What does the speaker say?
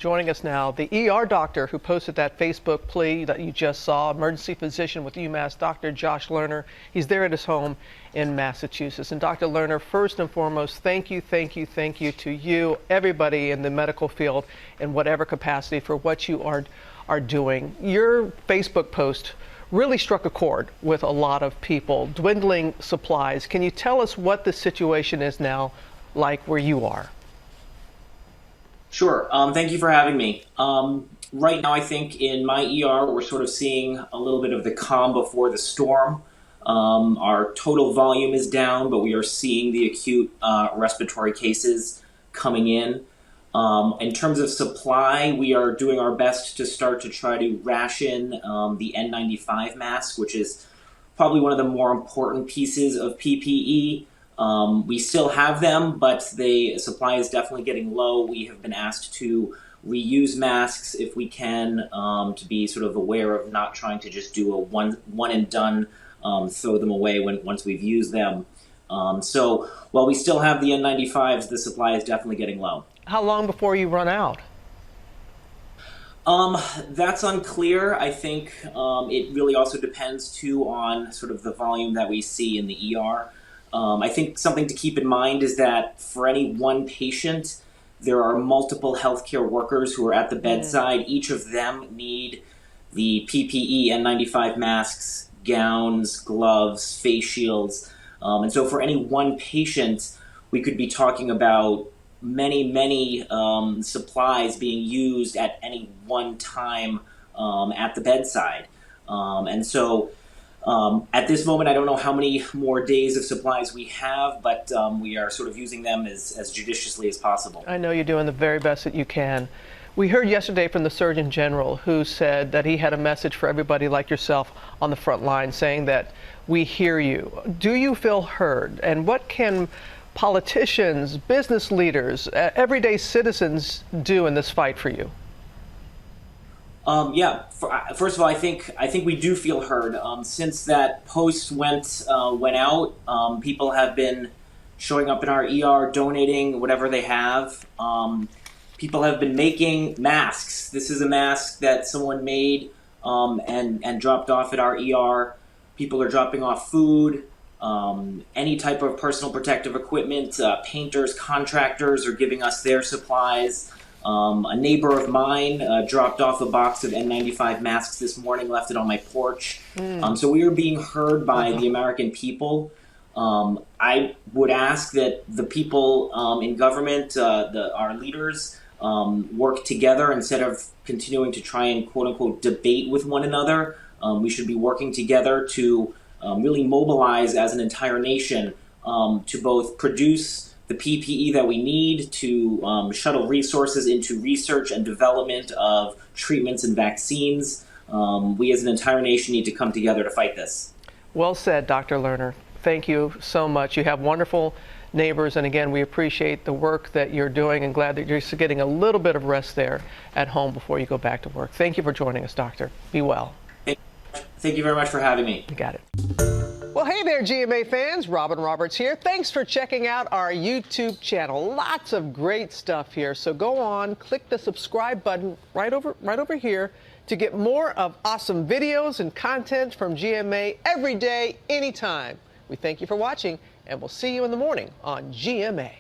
Joining us now, the ER doctor who posted that Facebook plea that you just saw, emergency physician with UMass, Dr. Josh Lerner. He's there at his home in Massachusetts. And Dr. Lerner, first and foremost, thank you to you, everybody in the medical field in whatever capacity for what you are doing. Your Facebook post really struck a chord with a lot of people. Dwindling supplies. Can you tell us what the situation is now like where you are? Sure. Thank you for having me. Right now, I think in my ER, we're sort of seeing a little bit of the calm before the storm. Our total volume is down, but we are seeing the acute respiratory cases coming in. In terms of supply, we are doing our best to start to try to ration the N95 mask, which is probably one of the more important pieces of PPE. We still have them, but the supply is definitely getting low. We have been asked to reuse masks if we can, to be sort of aware of not trying to just do a one and done, throw them away once we've used them. So while we still have the N95s, the supply is definitely getting low. How long before you run out? That's unclear. I think it really also depends too on sort of the volume that we see in the ER. I think something to keep in mind is that for any one patient, there are multiple healthcare workers who are at the bedside. Each of them need the PPE, N95 masks, gowns, gloves, face shields. And so for any one patient, we could be talking about many supplies being used at any one time at the bedside. And so at this moment, I don't know how many more days of supplies we have, but we are sort of using them as judiciously as possible. I know you're doing the very best that you can. We heard yesterday from the Surgeon General who said that he had a message for everybody like yourself on the front line saying that we hear you. Do you feel heard? And what can politicians, business leaders, everyday citizens do in this fight for you? First of all, I think we do feel heard. Since that post went out, people have been showing up in our ER, donating whatever they have. People have been making masks. This is a mask that someone made and dropped off at our ER. People are dropping off food, any type of personal protective equipment. Painters, contractors are giving us their supplies. A neighbor of mine dropped off a box of N95 masks this morning, left it on my porch. So we are being heard by the American people. I would ask that the people in government, our leaders, work together instead of continuing to try and quote-unquote debate with one another. We should be working together to really mobilize as an entire nation to both produce the PPE that we need to shuttle resources into research and development of treatments and vaccines. We as an entire nation need to come together to fight this. Well said, Dr. Lerner. Thank you so much. You have wonderful neighbors, and again, we appreciate the work that you're doing and glad that you're getting a little bit of rest there at home before you go back to work. Thank you for joining us, Doctor. Be well. Thank you very much for having me. You got it. Well, hey there, GMA fans. Robin Roberts here. Thanks for checking out our YouTube channel. Lots of great stuff here. So go on, click the subscribe button right over here to get more of awesome videos and content from GMA every day, anytime. We thank you for watching, and we'll see you in the morning on GMA.